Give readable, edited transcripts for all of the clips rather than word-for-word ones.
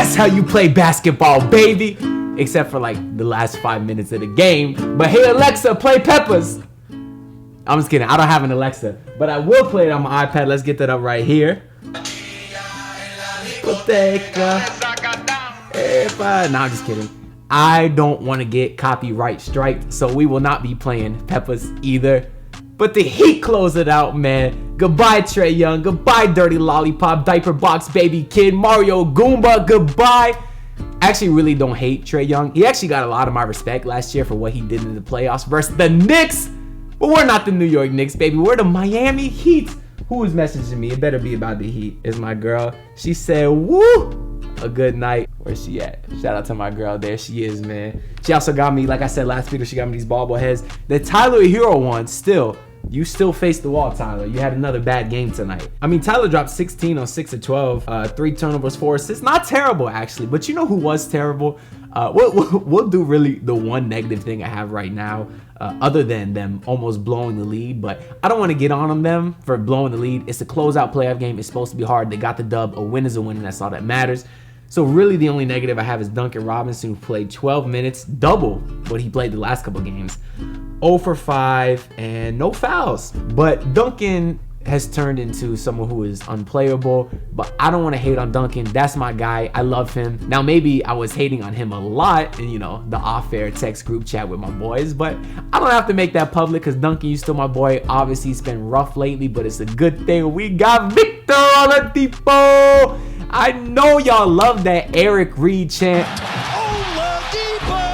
That's how you play basketball, baby. Except for like the last 5 minutes of the game. But hey, Alexa, play Peppers. I'm just kidding. I don't have an Alexa, but I will play it on my iPad. Let's get that up right here. No, I'm just kidding. I don't want to get copyright striked, so we will not be playing Peppers either. But the Heat close it out, man. Goodbye, Trae Young. Goodbye, Dirty Lollipop, Diaper Box Baby Kid, Mario Goomba. Goodbye. I actually really don't hate Trae Young. He actually got a lot of my respect last year for what he did in the playoffs versus the Knicks. But we're not the New York Knicks, baby. We're the Miami Heat. Who is messaging me? It better be about the Heat. It's my girl. She said, woo, a good night. Where's she at? Shout out to my girl. There she is, man. She also got me, like I said last video, she got me these bobbleheads. The Tyler Herro one, still. You still face the wall, Tyler. You had another bad game tonight. I mean, Tyler dropped 16 on 6 of 12, 3 turnovers, 4 assists. Not terrible, actually. But you know who was terrible? We'll do really the one negative thing I have right now, other than them almost blowing the lead. But I don't want to get on them for blowing the lead. It's a closeout playoff game. It's supposed to be hard. They got the dub. A win is a win, and that's all that matters. So really the only negative I have is Duncan Robinson, who played 12 minutes, double what he played the last couple games. 0 for 5 and no fouls. But Duncan has turned into someone who is unplayable, but I don't want to hate on Duncan. That's my guy. I love him. Now, maybe I was hating on him a lot in, you know, the off-air text group chat with my boys, but I don't have to make that public because Duncan, you still my boy. Obviously, he's been rough lately, but it's a good thing we got Victor Oladipo. I know y'all love that Eric Reed chant.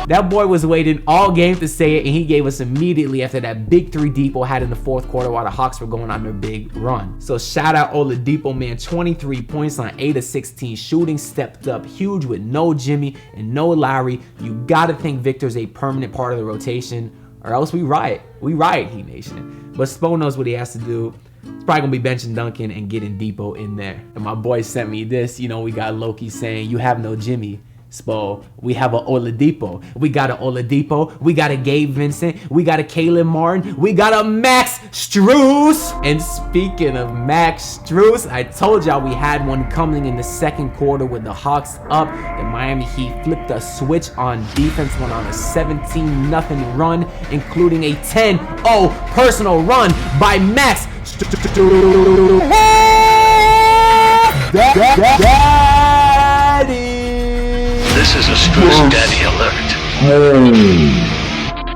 That boy was waiting all game to say it, and he gave us immediately after that big 3 Depot had in the fourth quarter while the Hawks were going on their big run. So shout out Oladipo, man. 23 points on 8 of 16 shooting, stepped up huge with no Jimmy and no Lowry. You gotta think Victor's a permanent part of the rotation, or else we riot. We riot, Heat Nation. But Spo knows what he has to do. He's probably gonna be benching Duncan and getting Depot in there. And my boy sent me this. You know, we got Loki saying, you have no Jimmy. Spo, we have a Oladipo. We got a Oladipo. We got a Gabe Vincent. We got a Caleb Martin. We got a Max Strus. And speaking of Max Strus, I told y'all we had one coming in the second quarter with the Hawks up. The Miami Heat flipped a switch on defense, went on a 17-0 run, including a 10-0 personal run by Max Strus. Daddy. This is a Strus Daddy alert.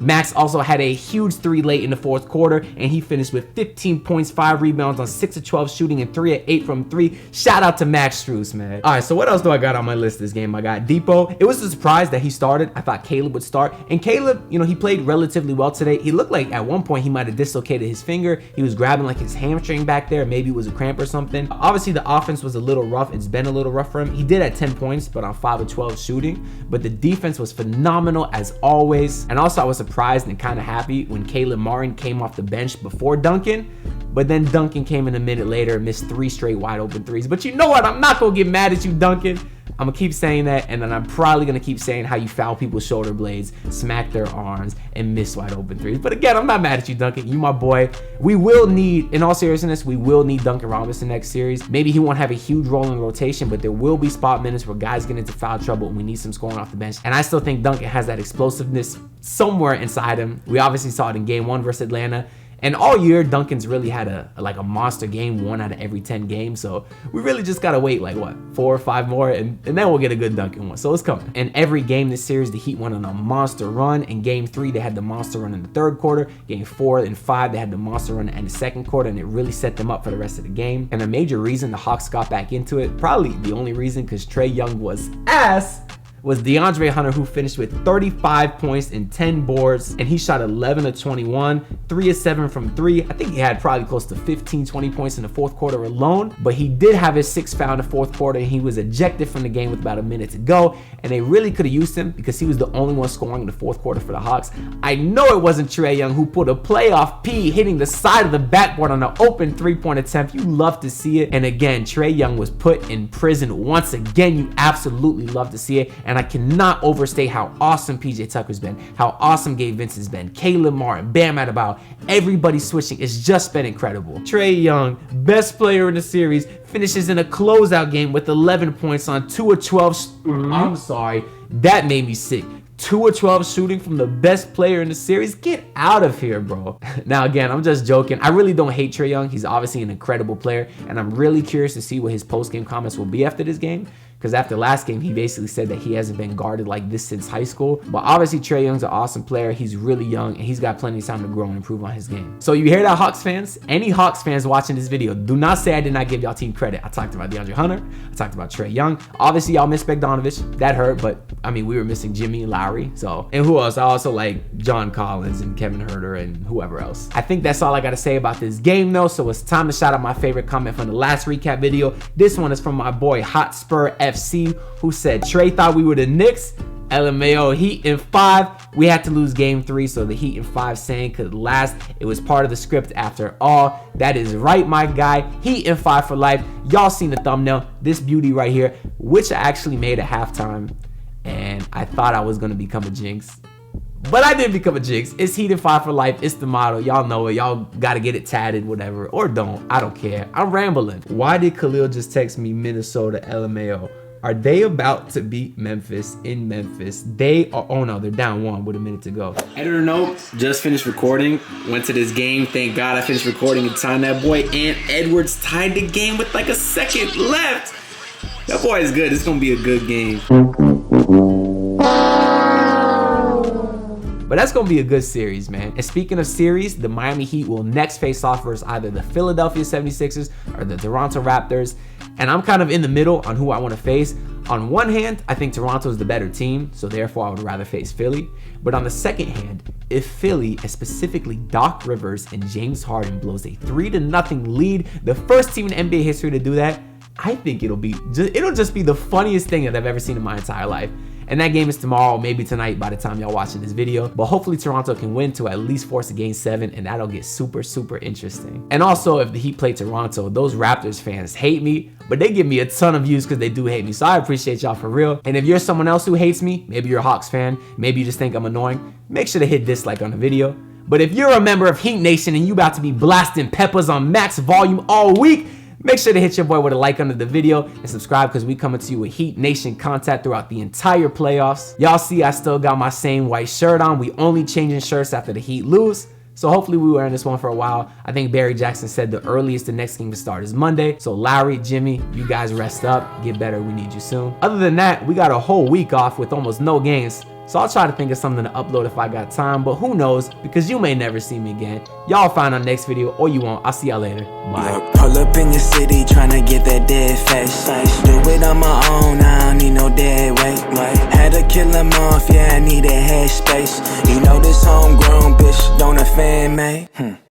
Max also had a huge 3 late in the fourth quarter, and he finished with 15 points, 5 rebounds on 6 of 12 shooting, and 3 of 8 from 3. Shout out to Max Strus, man. All right, so what else do I got on my list this game? I got Depot. It was a surprise that he started. I thought Caleb would start, and Caleb, you know, he played relatively well today. He looked like at one point he might have dislocated his finger. He was grabbing like his hamstring back there. Maybe it was a cramp or something. Obviously, the offense was a little rough. It's been a little rough for him. He did at 10 points, but on 5 of 12 shooting. But the defense was phenomenal as always. And also, I was surprised and kind of happy when Caleb Martin came off the bench before Duncan, but then Duncan came in a minute later, missed 3 straight wide open threes. But you know what? I'm not gonna get mad at you, Duncan. I'm gonna keep saying that, and then I'm probably gonna keep saying how you foul people's shoulder blades, smack their arms, and miss wide open threes. But again, I'm not mad at you, Duncan. You my boy. We will need, in all seriousness, we will need Duncan Robinson next series. Maybe he won't have a huge role in the rotation, but there will be spot minutes where guys get into foul trouble and we need some scoring off the bench. And I still think Duncan has that explosiveness somewhere inside him. We obviously saw it in game 1 versus Atlanta. And all year, Duncan's really had a monster game 1 out of every 10 games. So we really just gotta wait like what, 4 or 5 more, and then we'll get a good Duncan one. So it's coming. And every game this series, the Heat went on a monster run. In game 3, they had the monster run in the third quarter. Game 4 and 5, they had the monster run in the second quarter, and it really set them up for the rest of the game. And a major reason the Hawks got back into it, probably the only reason, because Trae Young was ass, was Deandre Hunter, who finished with 35 points and 10 boards, and he shot 11 of 21, 3 of 7 from 3. I think he had probably close to 15, 20 points in the fourth quarter alone, but he did have his 6th foul in the fourth quarter, and he was ejected from the game with about a minute to go, and they really could have used him because he was the only one scoring in the fourth quarter for the Hawks. I know it wasn't Trae Young who put a playoff P hitting the side of the backboard on an open 3-point attempt. You love to see it, and again, Trae Young was put in prison once again. You absolutely love to see it. And I cannot overstate how awesome PJ Tucker's been, how awesome Gabe Vincent's been, Caleb Martin, Bam Adebayo, everybody switching. It's just been incredible. Trae Young, best player in the series, finishes in a closeout game with 11 points on 2 of 12. I'm sorry, that made me sick. 2 of 12 shooting from the best player in the series? Get out of here, bro. Now, again, I'm just joking. I really don't hate Trae Young. He's obviously an incredible player, and I'm really curious to see what his post-game comments will be after this game. Because after last game, he basically said that he hasn't been guarded like this since high school. But obviously, Trae Young's an awesome player. He's really young, and he's got plenty of time to grow and improve on his game. So you hear that, Hawks fans? Any Hawks fans watching this video, do not say I did not give y'all team credit. I talked about Deandre Hunter. I talked about Trae Young. Obviously, y'all missed Bogdanovic. That hurt, but I mean, we were missing Jimmy and Lowry. So, and who else? I also like John Collins and Kevin Huerter and whoever else. I think that's all I got to say about this game, though. So it's time to shout out my favorite comment from the last recap video. This one is from my boy Hotspur FC, who said, Trae thought we were the Knicks. LMAO, Heat in 5. We had to lose game 3, so the Heat in 5 saying could last. It was part of the script after all. That is right, my guy. Heat in 5 for life. Y'all seen the thumbnail. This beauty right here, which I actually made at halftime. And I thought I was going to become a jinx. But I did become a jinx. It's Heat in 5 for life. It's the motto. Y'all know it. Y'all got to get it tatted, whatever. Or don't. I don't care. I'm rambling. Why did Khalil just text me Minnesota LMAO? Are they about to beat Memphis in Memphis? They are, oh no, they're down 1 with a minute to go. Editor note, just finished recording. Went to this game. Thank God I finished recording in time. That boy Ant Edwards tied the game with like a second left. That boy is good. It's going to be a good game. But that's going to be a good series, man. And speaking of series, the Miami Heat will next face off versus either the Philadelphia 76ers or the Toronto Raptors. And I'm kind of in the middle on who I want to face. On one hand, I think Toronto is the better team, so therefore I would rather face Philly. But on the second hand, if Philly, and specifically Doc Rivers and James Harden, blows a 3-0 lead, the first team in NBA history to do that, I think it'll just be the funniest thing that I've ever seen in my entire life. And that game is tomorrow, maybe tonight by the time y'all watching this video. But hopefully Toronto can win to at least force a game 7, and that'll get super, super interesting. And also, if the Heat play Toronto, those Raptors fans hate me, but they give me a ton of views because they do hate me. So I appreciate y'all for real. And if you're someone else who hates me, maybe you're a Hawks fan, maybe you just think I'm annoying, make sure to hit dislike on the video. But if you're a member of Heat Nation and you about to be blasting peppers on max volume all week, make sure to hit your boy with a like under the video and subscribe, because we coming to you with Heat Nation content throughout the entire playoffs. Y'all see I still got my same white shirt on. We only changing shirts after the Heat lose. So hopefully we wearing this one for a while. I think Barry Jackson said the earliest the next game to start is Monday. So Lowry, Jimmy, you guys rest up. Get better. We need you soon. Other than that, we got a whole week off with almost no games. So I'll try to think of something to upload if I got time, but who knows, because you may never see me again. Y'all find on next video, or you won't. I'll see y'all later. Bye. Pull up in your city, tryna get that dead face. Do it on my own, I don't need no dead weight. Had to kill him off, yeah, I need a head space. You know this homegrown bitch don't offend me.